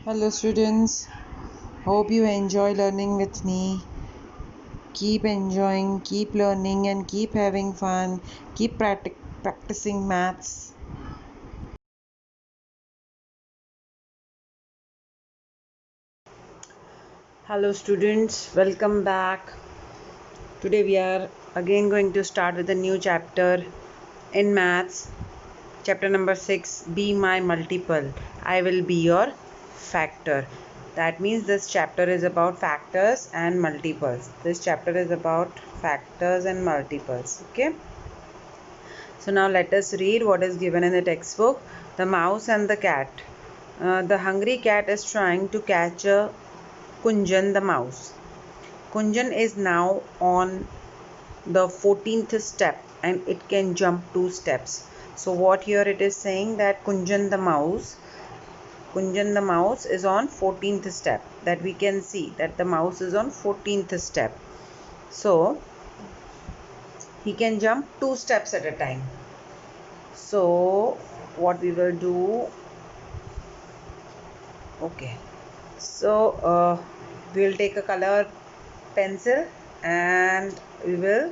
Hello, students. Hope you enjoy learning with me. Keep enjoying, keep learning, and keep having fun. Keep practicing maths. Hello, students. Welcome back. Today, we are again going to start with a new chapter in maths. Chapter number 6, Be My Multiple. I will be your factor. That means this chapter is about factors and multiples. This chapter is about factors and multiples. Okay. So now let us read what is given in the textbook. The mouse and the cat. The hungry cat is trying to catch a Kunjan the mouse. Kunjan is now on the 14th step and it can jump 2 steps. So what here it is saying that Kunjan the mouse is on 14th step. That we can see that the mouse is on 14th step. So he can jump 2 steps at a time. So what we will do, okay, so we will take a color pencil and we will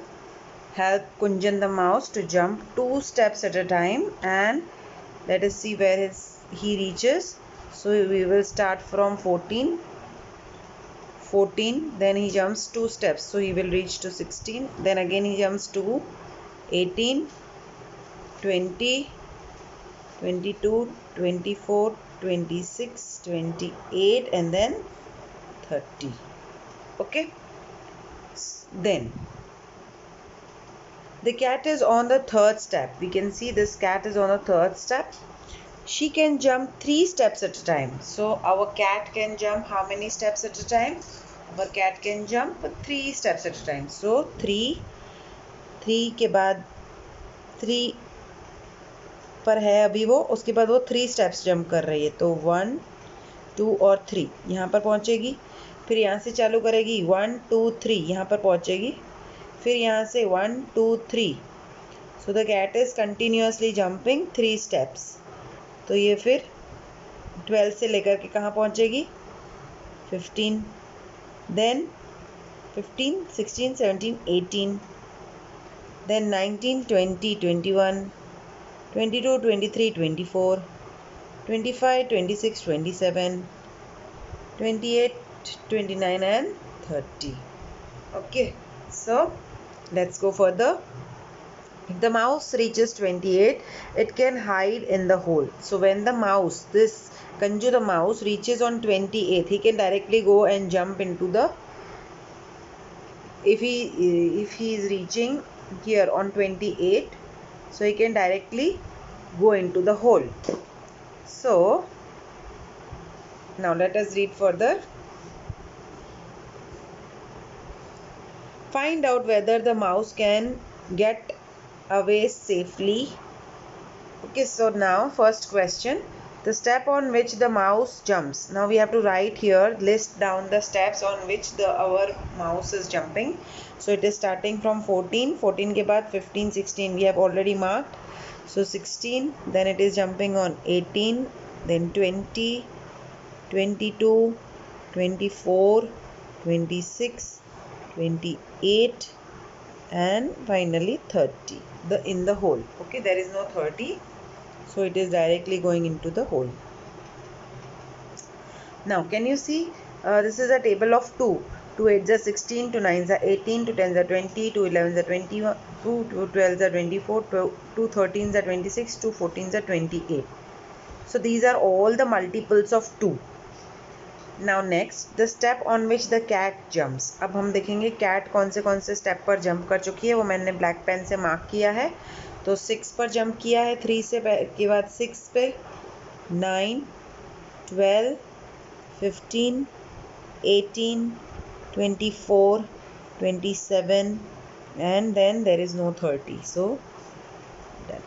help Kunjan the mouse to jump 2 steps at a time, and let us see where he reaches. So we will start from 14, then he jumps 2 steps, so he will reach to 16, then again he jumps to 18, 20, 22, 24, 26, 28, and then 30. Okay. Then the cat is on the 3rd step. We can see this cat is on the 3rd step. She can jump 3 steps at a time. So our cat can jump how many steps at a time? Our cat can jump 3 steps at a time. So 3 के बाद 3 पर है अभी वो, उसके बाद वो 3 steps jump कर रही है. तो 1, 2 और 3 यहाँ पर पहुँचेगी. फिर यहाँ से चालू करेगी 1, 2, 3 यहाँ पर पहुँचेगी. फिर यहाँ से 1, 2, 3. So the cat is continuously jumping 3 steps. तो ये फिर 12 से लेकर के कहाँ पहुँचेगी? 15, then 15, 16, 17, 18, then 19, 20, 21, 22, 23, 24, 25, 26, 27, 28, 29 and 30. Okay, so let's go further. If the mouse reaches 28, it can hide in the hole. So when the mouse, this Kanju the mouse reaches on 28, he can directly go and jump into the, if he is reaching here on 28, so he can directly go into the hole. So now let us read further. Find out whether the mouse can get away safely. Okay, so now first question, the step on which the mouse jumps. Now we have to write here, list down the steps on which our mouse is jumping. So it is starting from 14 के बाद 15, 16 we have already marked. So 16, then it is jumping on 18, then 20, 22, 24, 26, 28 and finally 30, in the hole. Okay, there is no 30, so it is directly going into the hole. Now can you see, this is a table of 2. 2 8s are 16, 2 9s are 18, 2 10s are 20, 2 11s are 21, 2 12s are 24, 2 13s are 26, 2 14s are 28. So these are all the multiples of 2. Now next, the step on which the cat jumps. अब हम देखेंगे cat कौन से step पर jump कर चुकी है, वो मैंने ब्लैक पेन से मार्क किया है. तो 6 पर जंप किया है, 3 से के बाद 6 पे, 9, 12, 15, 18, 24, 27 and then there is no 30. So done.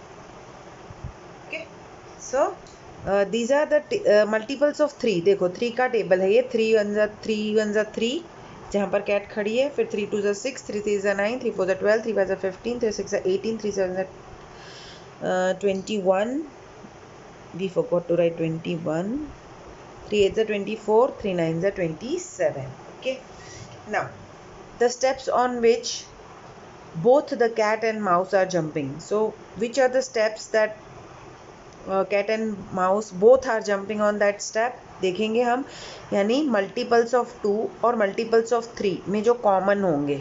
Okay, so these are the multiples of 3. देखो 3 का टेबल है ये. 3 1s are 3 जहाँ पर कैट खड़ी है. फिर 3 2s are 6, 3 3s are 9, 3 4s are 12, 3 5s are 15, 3 6s are 18, 3 7s are 21. We forgot to write 21. 3 8s are 24, 3 9s are 27. Okay. Now, the steps on which both the cat and mouse are jumping. So, which are the steps that cat and mouse both are jumping on that step? देखेंगे हम, यानी multiples of 2 और multiples of 3 में जो common होंगे,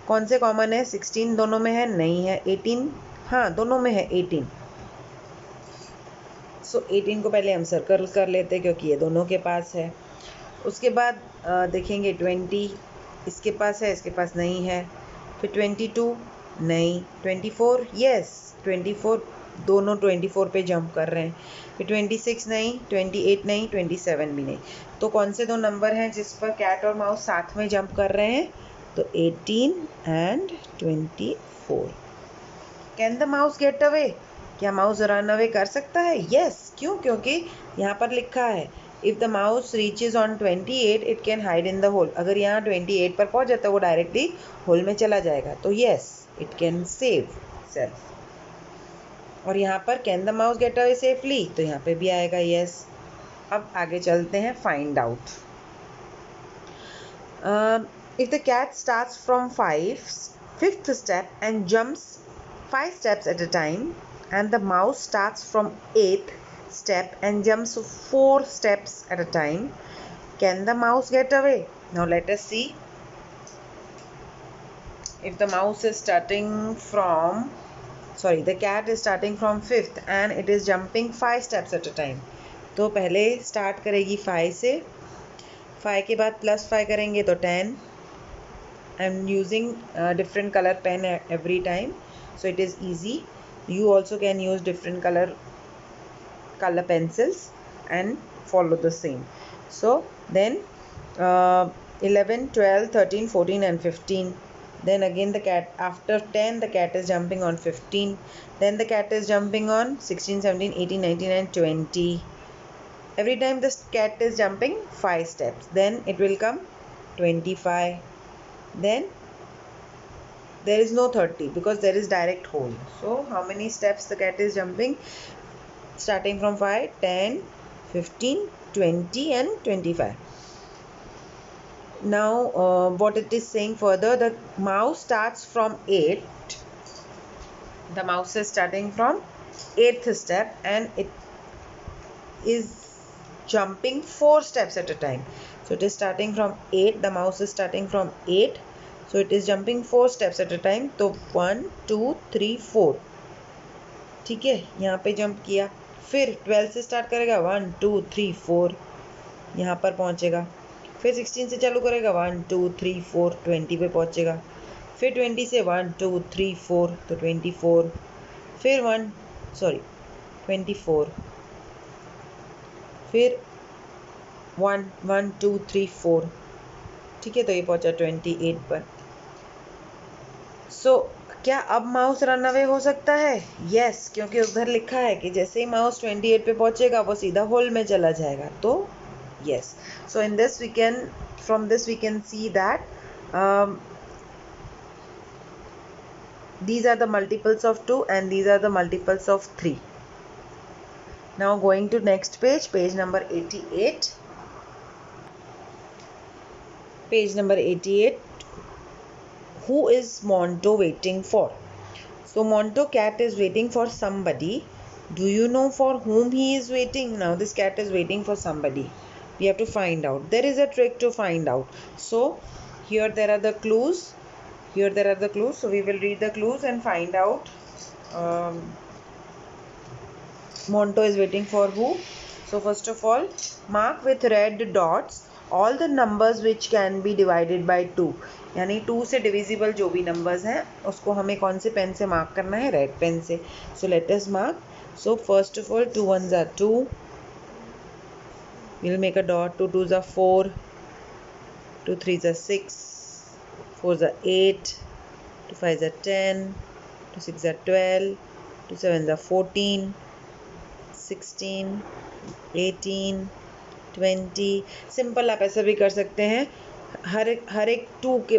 कौन से common है? 16 दोनों में है? नहीं है। 18, हाँ दोनों में है 18। सो 18 को पहले हम सर्कल कर लेते हैं क्योंकि ये दोनों के पास है। उसके बाद देखेंगे 20 इसके पास है, इसके पास नहीं है। फिर 22 नहीं, 24 यस, 24 दोनों 24 पे जंप कर रहे हैं। फिर 26 नहीं, 28 नहीं, 27 भी नहीं। तो कौन से दो नंबर हैं जिस पर कैट और माउस साथ में जंप कर रहे हैं? तो 18 and 24। Can the mouse get away? क्या माउस रन अवे कर सकता है? यस। क्यों? क्योंकि यहाँ पर लिखा है if the mouse reaches on 28 it can hide in the hole. अगर यहाँ 28 पर पहुँच जाता है वो डायरेक्टली होल में चला जाएगा। तो yes, it can save self. और यहाँ पर can the mouse get away safely, तो यहाँ पे भी आएगा यस। अब आगे चलते हैं, find out. If the cat starts from 5th step and jumps 5 steps at a time, and the mouse starts from 8th step and jumps 4 steps at a time, can the mouse get away? Now let us see. If the mouse is starting from, the cat is starting from 5th and it is jumping 5 steps at a time, तो पहले start करेगी 5 से, 5 के बाद +5 करेंगे तो 10. I'm using different color pen every time, so it is easy. You also can use different color pencils and follow the same. So then 11, 12, 13, 14 and 15. Then again the cat, after 10 the cat is jumping on 15. Then the cat is jumping on 16, 17, 18, 19 and 20. Every time this cat is jumping 5 steps. Then it will come 25. Then there is no 30 because there is direct hole. So how many steps the cat is jumping? Starting from 5, 10, 15, 20 and 25. Now what it is saying further, the mouse starts from 8. The mouse is starting from 8th step and it is jumping 4 steps at a time. So it is starting from 8. The mouse is starting from 8. So it is jumping 4 steps at a time. तो 1, 2, 3, 4. ठीक है, यहाँ पे jump किया। फिर 12 से start करेगा, 1, 2, 3, 4, यहाँ पर पहुँचेगा। फिर 16 से चालू करेगा, 1, 2, 3, 4, 20 पे पहुँचेगा। फिर 20 से 1, 2, 3, 4 तो 24। फिर 24। फिर 1, 1, 2, 3, 4। ठीक है, तो ये पहुँचा 28 पर। सो क्या अब माउस रन अवे हो सकता है? यस, क्योंकि उधर लिखा है कि जैसे ही माउस 28 पे पहुंचेगा वो सीधा होल में चला जाएगा। तो yes, so in this from this we can see that these are the multiples of 2 and these are the multiples of 3. Now going to next page, page number 88. Page number 88. Who is Monto waiting for? So Monto cat is waiting for somebody. Do you know for whom he is waiting? Now this cat is waiting for somebody. We have to find out. There is a trick to find out. So here there are the clues. So we will read the clues and find out. Monto is waiting for who? So first of all, mark with red dots all the numbers which can be divided by 2. यानी 2 से divisible जो भी numbers हैं उसको हमें कौन से pen से मार्क करना है? रेड पेन से. सो let us mark. So first of all 2 1s are 2. We'll make a dot. 2 2s are 4. 2 3s are 6. 4s are 8. 2 5s are 10. 2 6s are 12. 2 7s are 14. 16, 18, 20. Simple आप ऐसा भी कर सकते हैं. हर एक 2 के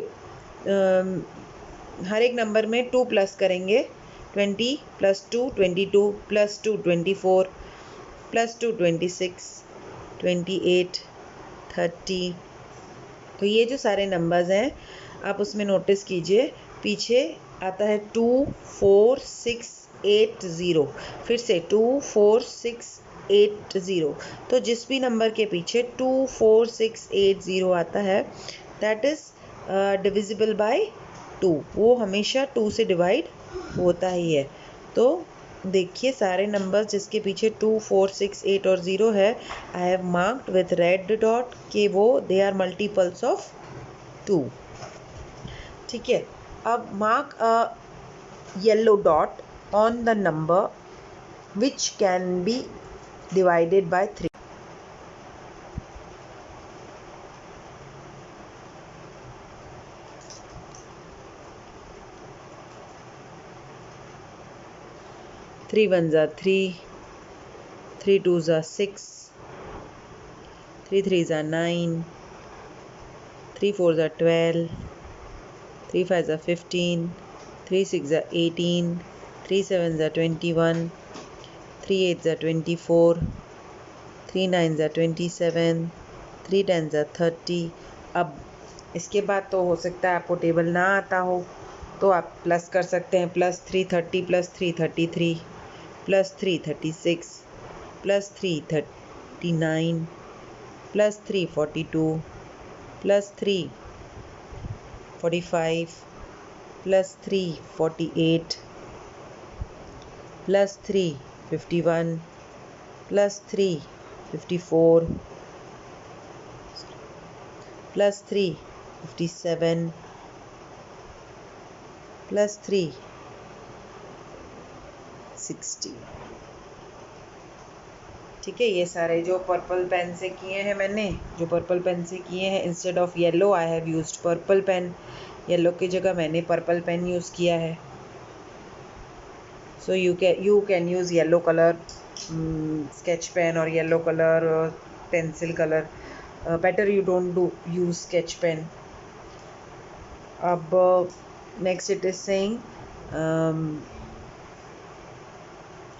हर एक नंबर में 2 प्लस करेंगे. 20 + 2 22 + 2 24 + 2 26 28, 30। तो ये जो सारे नंबर्स हैं आप उसमें नोटिस कीजिए, पीछे आता है 2, 4, 6, 8, 0। फिर से 2, 4, 6, 8, 0। तो जिस भी नंबर के पीछे 2, 4, 6, 8, 0 आता है दैट इज़ डिविजिबल बाय 2। वो हमेशा 2 से डिवाइड होता ही है। तो देखिए सारे नंबर्स जिसके पीछे 2, 4, 6, 8 और 0 है, I have marked with red dot कि वो दे आर मल्टीपल्स ऑफ 2। ठीक है, अब mark a yellow dot on the number which can be divided by 3। 3 1s are 3, 3 2s are 6, 3 3s are 9, 3 4s are 12, 3 5s are 15, 3 6s are 18, 3 7s are 21, 3 8s are 24, 3 9s are 27, 3 10s are 30। अब इसके बाद तो हो सकता है आपको table ना आता हो, तो आप प्लस कर सकते हैं, +330 +333 +336 +339 +342 +345 +348 +351 +354 +357 +360। ठीक है, ये सारे जो पर्पल पेन से किए हैं मैंने, जो पर्पल पेन से किए हैं, instead of yellow I have used purple pen. Yellow की जगह मैंने पर्पल पेन यूज़ किया है। सो you can use yellow color sketch pen or yellow color pencil color. Better you don't use sketch pen. अब next it is saying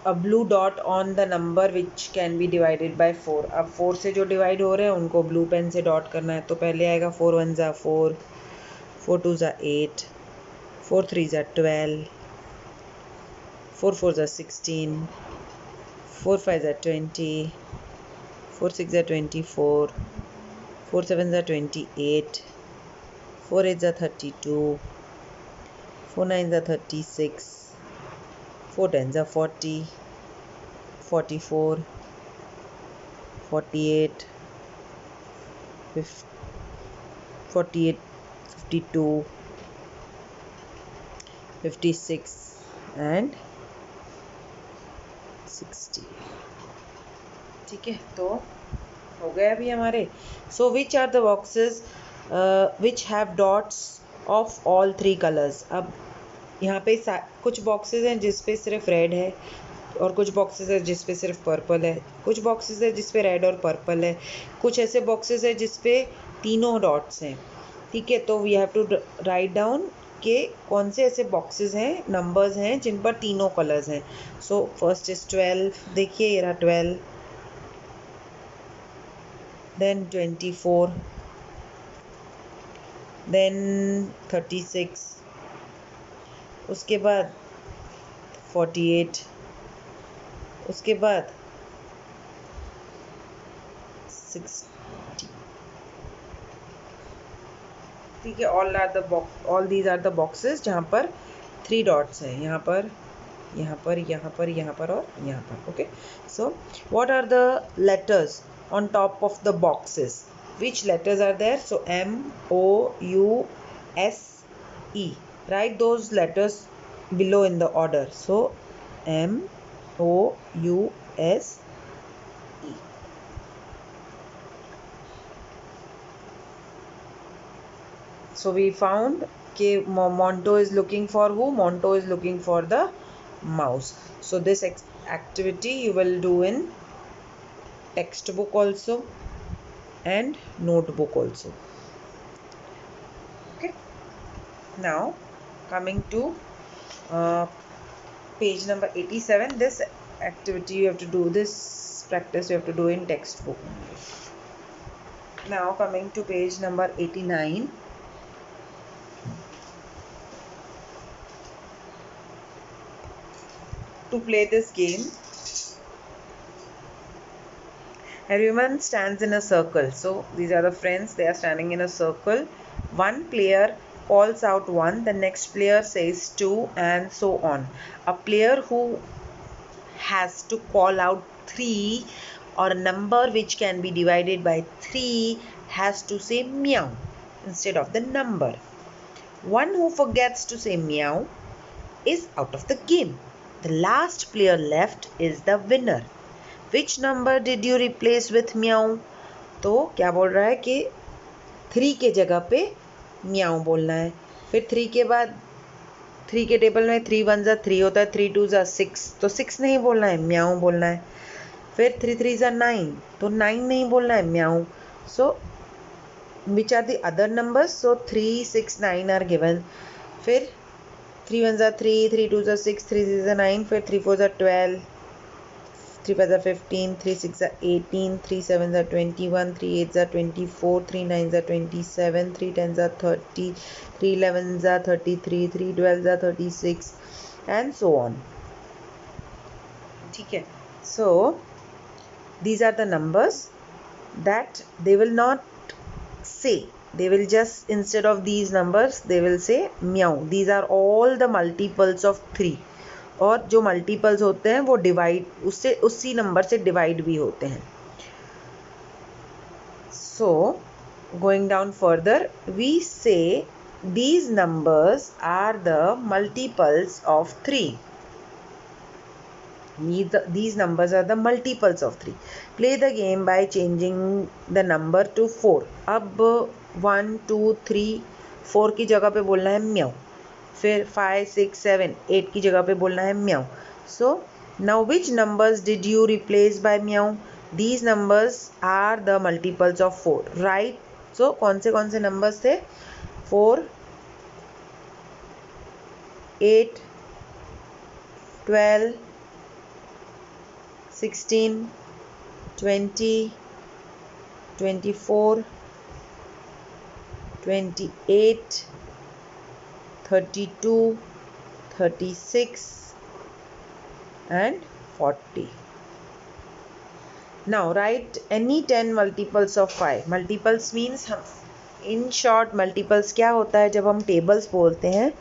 a blue dot on the number which can be divided by 4। अब 4 से जो divide हो रहे हैं उनको blue pen से dot करना है। तो पहले आएगा 4 1s are 4, 4 2s are 8, 4 3s are 12, 4 4s are 16, 4 5s are 20, 4 6s are 24, 4 7s are 28, 4 8s are 32, 4 9s are 36, 4 10s are 40, 44, 48, 48, 52, 56 and 60। ठीक है, तो हो गए अभी हमारे। So which are the boxes which have dots of all 3 colours. अब यहाँ पे कुछ बॉक्सेस हैं जिस पे सिर्फ रेड है, और कुछ बॉक्सेस है जिस पे सिर्फ पर्पल है, कुछ बॉक्सेस है जिस पे रेड और पर्पल है, कुछ ऐसे बॉक्सेस है जिस पे तीनों डॉट्स हैं। ठीक है, तो we have to write down कि कौन से ऐसे बॉक्सेस हैं, नंबर्स हैं जिन पर तीनों कलर्स हैं। सो फर्स्ट इज 12, देखिए ये रहा 12, देन 24, देन 36, उसके बाद 48, उसके बाद 60। ठीक है, all these are the boxes जहाँ पर 3 डॉट्स हैं, यहाँ पर, यहाँ पर, यहाँ पर, यहाँ पर और यहाँ पर। Okay, so what are the letters on top of the boxes, which letters are there? So M O U S E, write those letters below in the order. So M O U S E. So we found कि Monto is looking for who? Monto is looking for the mouse. So this activity you will do in textbook also and notebook also. Okay. Now coming to page number 87. This activity you have to do this practice you have to do in textbook. Now coming to page number 89. To play this game, everyone stands in a circle. So these are the friends, they are standing in a circle. One player calls out 1, the next player says 2, and so on. A player who has to call out 3 or a number which can be divided by 3 has to say meow instead of the number. One who forgets to say meow is out of the game. The last player left is the winner. Which number did you replace with meow? तो क्या बोल रहा है कि 3 के जगह पे म्याऊ बोलना है. फिर 3 के बाद 3 के टेबल में 3 1 जा 3 होता है, 3 2 जा 6, तो 6 नहीं बोलना है, म्याऊ बोलना है. फिर 3 3 जा 9, तो 9 नहीं बोलना है, म्याऊ. सो which are the other numbers? So 3 6 9 are given. फिर 3 1 जा 3, 3 2 जा 6, 3 6 जा 9, फिर 3 4 जा 12, 3 5 जा 15, 3 6 जा 18, 3 7 जा 21, 3 8 जा 24, 3 9 जा 27, 3 10 जा 30, 3 11 जा 33, 3 12 जा 36, and so on. ठीक है. So these are the numbers that they will not say. They will just, instead of these numbers, they will say meow. These are all the multiples of 3. और जो मल्टीपल्स होते हैं वो divide उससे उसी number से डिवाइड भी होते हैं. So going down further, we say these numbers are the multiples of 3. These numbers are the multiples of 3. Play the game by changing the number to 4. अब 1 2 3 4 की जगह पे बोलना है म्याऊ. फिर 5 6 7 8 की जगह पे बोलना है म्याऊ. So now which numbers did you replace by meow? These numbers are the multiples of 4. Right? So कौन से numbers थे? 4 8 12 16 20 24 28 32 36 and 40. Now write any 10 multiples of 5. Multiples means हम इन शॉर्ट मल्टीपल्स क्या होता है, जब हम टेबल्स बोलते हैं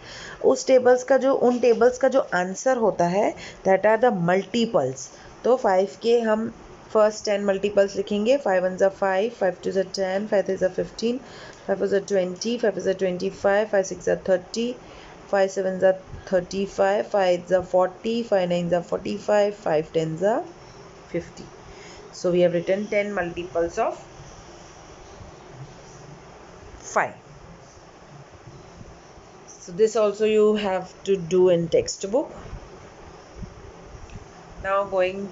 उस टेबल्स का जो उन टेबल्स का जो आंसर होता है दैट आर द मल्टीपल्स. तो 5 के हम फर्स्ट 10 मल्टीपल्स लिखेंगे. 5 1 जा 5, 5 2 जा 10, 5 3 जा 15, 5 4 जा 20, 5 5 जा 25, 5 6 जा 30, 5 7 जा 35, 5 8 जा 40, 5 9 जा 45, 5 10 जा 50. So we have written 10 multiples of 5. So this also you have to do in textbook. Now going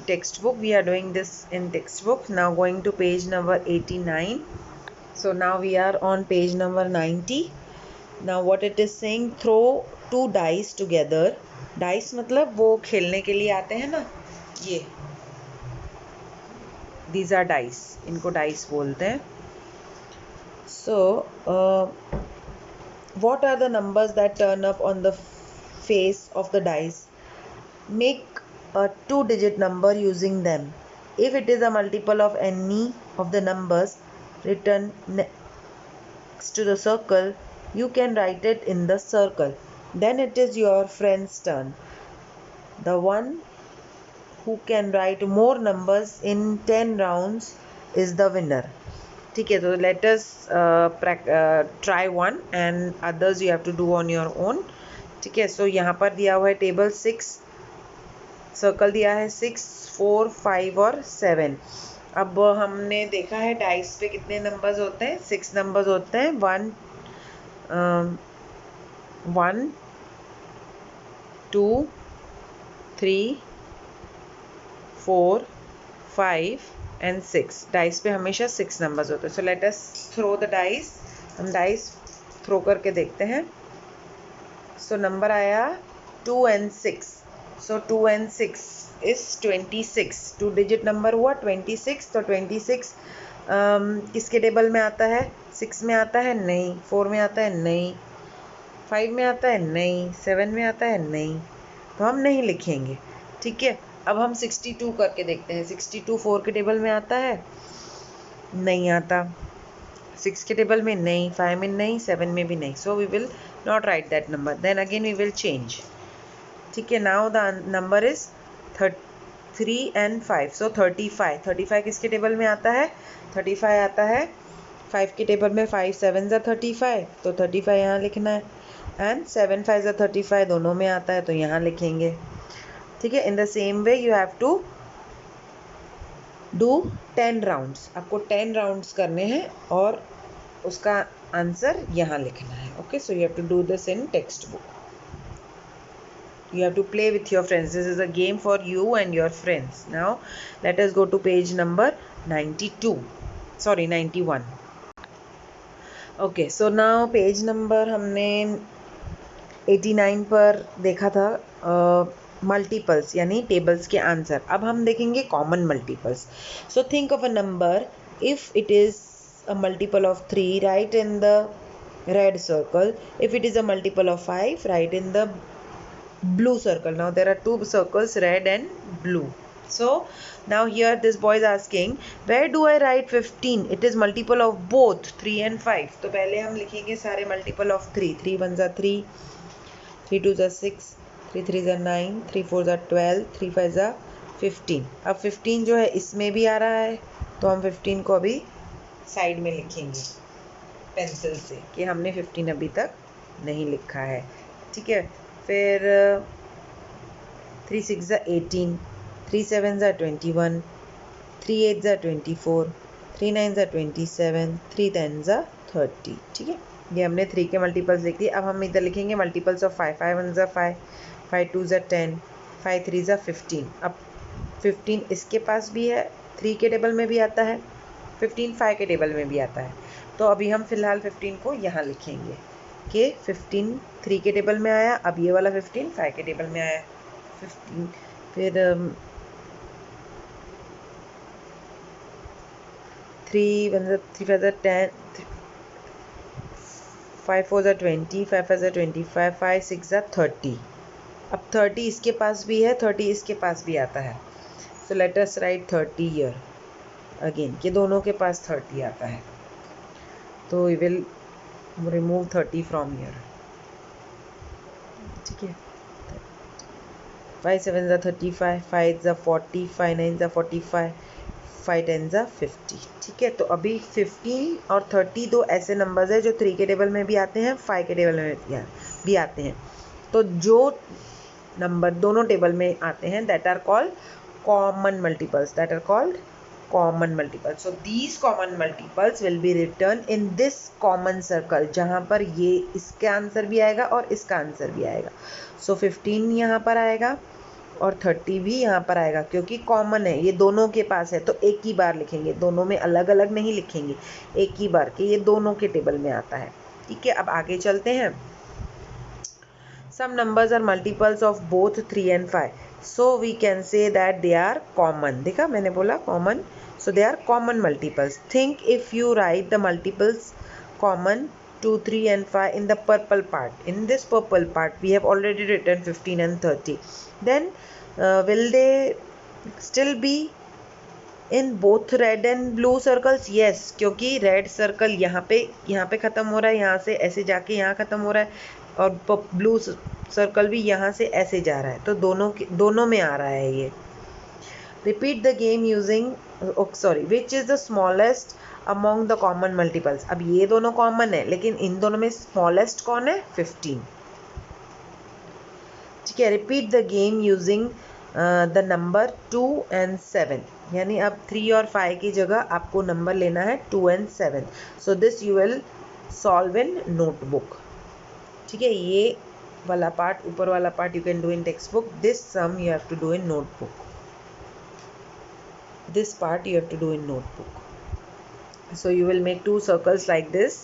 textbook, we are doing this in textbook. Now going to page number 89. So now we are on page number 90. Now what it is saying, throw 2 dice together. Dice मतलब वो खेलने के लिए आते हैं ना, ये these are dice, इनको dice बोलते हैं. So what are the numbers that turn up on the face of the dice? Make a 2-digit number using them. If it is a multiple of any of the numbers written next to the circle, you can write it in the circle. Then it is your friend's turn. The one who can write more numbers in 10 rounds is the winner. ठीक है, तो let us try one and others you have to do on your own. ठीक है, सो यहाँ पर दिया हुआ है टेबल 6, सर्कल दिया है 6 4 5 और 7. अब हमने देखा है डाइस पे कितने नंबर्स होते हैं, 6 नंबर्स होते हैं. 1 2 3 4 5 and 6. डाइस पे हमेशा 6 नंबर्स होते हैं. So let us throw the dice. हम डाइस थ्रो करके देखते हैं. सो नंबर आया 2 and 6. So 2 and 6 is 26. 2 digit number हुआ 26. तो 26 किसके टेबल में आता है? 6 में आता है? नहीं. 4 में आता है? नहीं. 5 में आता है? नहीं. 7 में आता है? नहीं. तो हम नहीं लिखेंगे. ठीक है. अब हम 62 करके देखते हैं. 62 4 के टेबल में आता है? नहीं आता. 6 के टेबल में नहीं. 5 में नहीं. 7 में भी नहीं. So we will not write that number. Then again we will change. ठीक है. Now the number is 3 and 5. सो 35. 35 किसके टेबल में आता है? 35 आता है 5 के टेबल में. 5 7 ज़ा 35. तो 35 यहाँ लिखना है. एंड 7 5 ज़ा 35 दोनों में आता है, तो यहाँ लिखेंगे. ठीक है. In the same way you have to do 10 rounds. आपको 10 राउंड्स करने हैं और उसका आंसर यहाँ लिखना है. Okay. So you have to do this in textbook. You have to play with your friends. This is a game for you and your friends. Now let us go to page number 92. Sorry, 91. Okay, so now page number हमने 89 पर देखा था multiples यानी tables के answer. अब हम देखेंगे common multiples. So think of a number. If it is a multiple of 3, right in the red circle. If it is a multiple of 5, write in the blue circle. Now there are two circles, red and blue. So now here this boy is asking, where do I write 15? It is multiple of both 3 and 5. तो पहले हम लिखेंगे सारे multiple of 3. 3 1 जा 3, 3 2 जा 6, 3 3 जा 9, 3 4 जा 12, 3 5 जा 15. अब 15 जो है इसमें भी आ रहा है, तो हम 15 को अभी साइड में लिखेंगे पेंसिल से कि हमने 15 अभी तक नहीं लिखा है. ठीक है. फिर 3 6 ज़ा 18, 3 7 ज़ा 21, 3 8 ज़ा 24, 3 9 ज़ा 27, 3 10 ज़ा 30. ठीक है. ये हमने 3 के मल्टीपल्स लिख दिए. अब हम इधर लिखेंगे मल्टीपल्स ऑफ 5. 5 1 ज़ा 5, 5 2 ज़ा 10, 5 3 ज़ा 15. अब 15 इसके पास भी है, 3 के टेबल में भी आता है. 15 5 के टेबल में भी आता है. तो अभी हम फिलहाल 15 को यहाँ लिखेंगे कि 15 3 के टेबल में आया. अब ये वाला 15 5 के टेबल में आया. 15 फिर 3 1 3 5 10, 5 4 20, 5 5 25, 5 6 30. अब 30 इसके पास भी है, 30 इसके पास भी आता है. So let us write 30 here again कि दोनों के पास 30 आता है. तो we will remove 30 from here. ठीक है. 5 7 ज़ा 35, 5 8 ज़ा 40, 5 9 ज़ा 45, 5 10 ज़ा 50. ठीक है. तो अभी 15 और 30 दो ऐसे नंबर्स हैं जो 3 के टेबल में भी आते हैं, 5 के टेबल में भी आते हैं. तो जो नंबर दोनों टेबल में आते हैं that are called common multiples. That are called common multiples. So these common multiples will be written in this common circle, जहाँ पर ये इसका आंसर भी आएगा और इसका आंसर भी आएगा. So 15 यहाँ पर आएगा और 30 भी यहाँ पर आएगा क्योंकि कॉमन है, ये दोनों के पास है. तो एक ही बार लिखेंगे, दोनों में अलग अलग नहीं लिखेंगे, एक ही बार कि ये दोनों के टेबल में आता है. ठीक है. अब आगे चलते हैं. Some numbers are multiples of both 3 and 5. So we can say that they are common. देखा मैंने बोला common. So they are common multiples. Think if you write the multiples common 2, 3 and 5 in the purple part. In this purple part we have already written 15 and 30. Then will they still be in both red and blue circles? Yes, क्योंकि red circle यहाँ पे ख़त्म हो रहा है, यहाँ से ऐसे जाके यहाँ ख़त्म हो रहा है, और ब्लू सर्कल भी यहाँ से ऐसे जा रहा है. तो दोनों में आ रहा है ये. Repeat the game using which is the smallest among the common multiples. अब ये दोनों कॉमन है लेकिन इन दोनों में स्मॉलेस्ट कौन है? 15. ठीक है. Repeat the game using the number 2 and 7. यानी अब 3 और 5 की जगह आपको नंबर लेना है 2 and 7. So this you will solve in notebook. ठीक है. ये वाला पार्ट, ऊपर वाला part you can do in textbook. This sum you have to do in notebook. This part you have to do in notebook. So you will make 2 circles like this,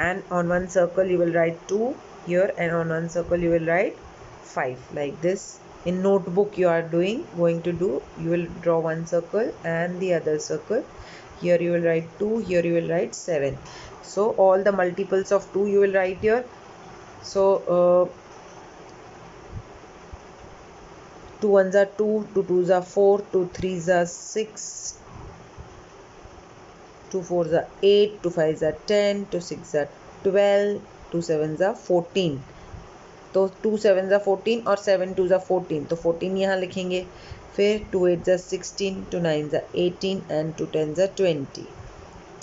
and on one circle you will write 2 here, and on one circle you will write 5 like this. in notebook you are going to do, you will draw one circle and the other circle. Here you will write 2, here you will write 7. So all the multiples of 2 you will write here. So 2 1s are 2, 2 2s are 4, 2 3s are 6, 2 4s are 8, 2 5s are 10, 2 6s are 12, 2 7s are 14. तो 2 7s are 14 और 7 2s are 14, तो 14 यहाँ लिखेंगे. फिर 2 8s are 16, 2 9s are 18 and 2 10s are 20.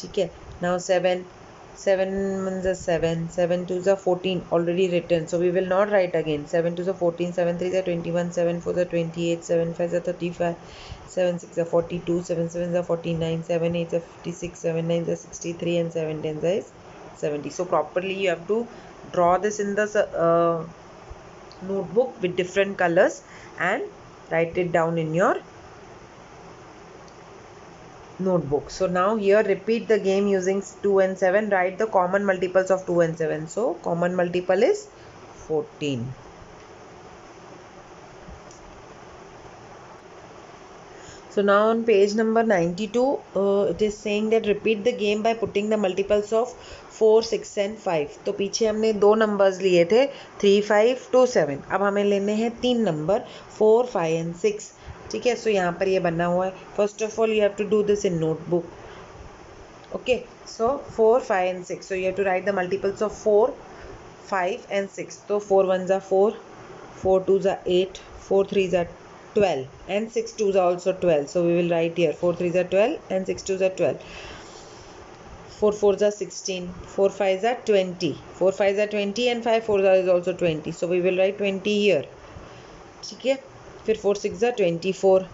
ठीक है. Now 7 1s are 7, 7 2s are 14 already written, so we will not write again. 7 2s are 14, 7 3s are 21, 7 4s are 28, 7 5s are 35, 7 6 are 42, 7 7s are 49, 7 8s are 56, 7 9s are 63 and 7 10s is 70. So properly you have to draw this in the notebook with different colors and write it down in your notebook. So now here repeat the game using 2 and 7. Write the common multiples of 2 and 7. So common multiple is 14. So now on page number 92, it is saying that repeat the game by putting the multiples of 4, 6 and 5. तो पीछे हमने दो numbers लिए थे 3, 5, 2, 7. अब हमें लेने हैं तीन नंबर 4, 5 and 6. ठीक है. सो यहाँ पर ये बना हुआ है. First of all you have to do this in notebook. Okay, so 4, 5 and 6. So you have to write the multiples of 4, 5 and 6. So 4 1s are 4, 4 2s are 8, 4 3s are 12 and 6 2s are also 12. So we will write here 4 3s are 12 and 6 2s are 12. 4 4s are 16, 4 5s are 20, 4 5s are 20 and 5 4s are also 20. So we will write 20 here. ठीक है. फिर 4 6s are 24,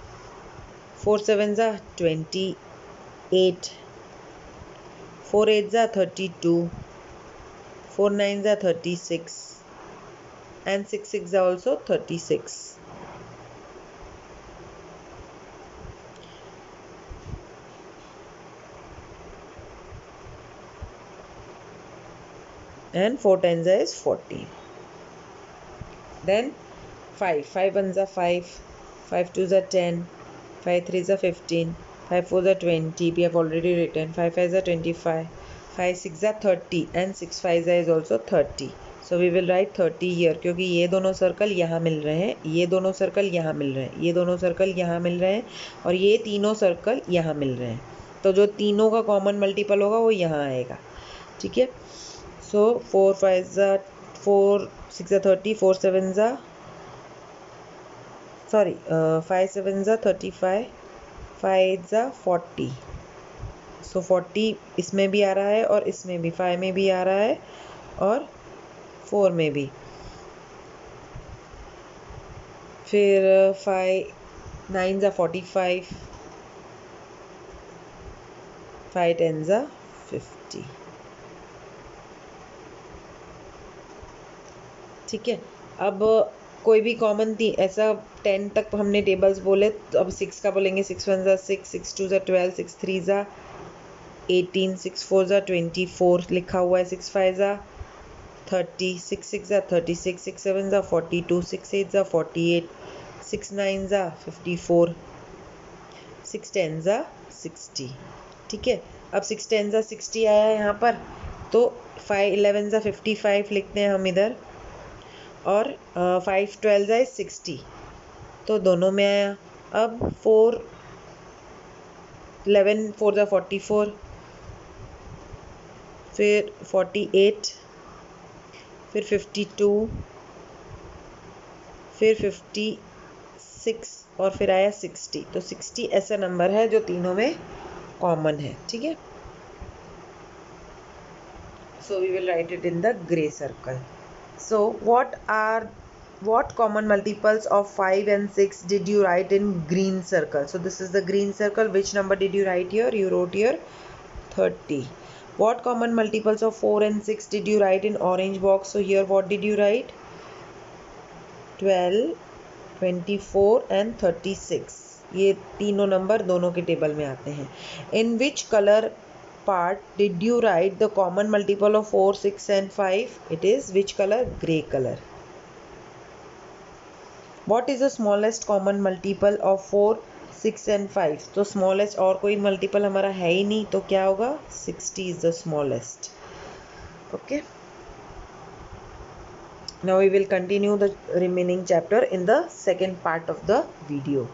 4 7s are 28, 4 8s are 32, 4 9s are 36 and 6 6 are also 36. And 4 10s is 40. Then 5 1s are 5, 5 2s are 10, 5 3s are 15, 5 4s are 20. We have already written. 5 5s are 25, 5 6 are 30 and 6 5s is also 30. So we will write 30 here क्योंकि ये दोनों circle यहाँ मिल रहे हैं, ये दोनों circle यहाँ मिल रहे हैं, ये दोनों सर्कल यहाँ मिल रहे हैं और ये तीनों सर्कल यहाँ मिल रहे हैं. तो जो तीनों का कॉमन मल्टीपल होगा वो यहाँ आएगा. ठीक है. So 4 5s are 4 6 are 30, 4 7s are 5 7s are 35, 5 8s are 40. So 40 इसमें भी आ रहा है और इसमें भी, 5 में भी आ रहा है और 4 में भी. फिर 5 9s are 45, 5 10s are 50. ठीक है. अब कोई भी कॉमन थी ऐसा 10 तक हमने टेबल्स बोले, तो अब 6 का बोलेंगे. 6 1s are 6, 6 2s are 12, 6 3s are 18, 6 4s are 24 लिखा हुआ है. 6 5s are 30, 6 6 are 36, 6 7s are 42, 6 8s are 48, 6 9s are 54, 6 10s are 60. ठीक है. अब 6 10s are 60 आया है यहाँ पर, तो 5 11s are 55 लिखते हैं हम इधर और 5 12s are 60. तो दोनों में आया. अब 4 11 4s are 44, फिर 48, फिर 52, फिर 56 और फिर आया 60. तो 60 ऐसा नंबर है जो तीनों में कॉमन है. ठीक है. So we will write it in the gray circle. So what common multiples of 5 and 6 did you write in green circle? So this is the green circle. Which number did you write here? You wrote here 30. What common multiples of 4 and 6 did you write in orange box? So here what did you write? 12, 24 and 36. ये तीनों number दोनों के table में आते हैं. In which color part did you write the common multiple of 4, 6 and 5? It is which color? Gray color. What is the smallest common multiple of 4, 6 and 5? तो smallest और कोई multiple हमारा है ही नहीं, तो क्या होगा? 60 is the smallest. Okay. Now we will continue the remaining chapter in the second part of the video.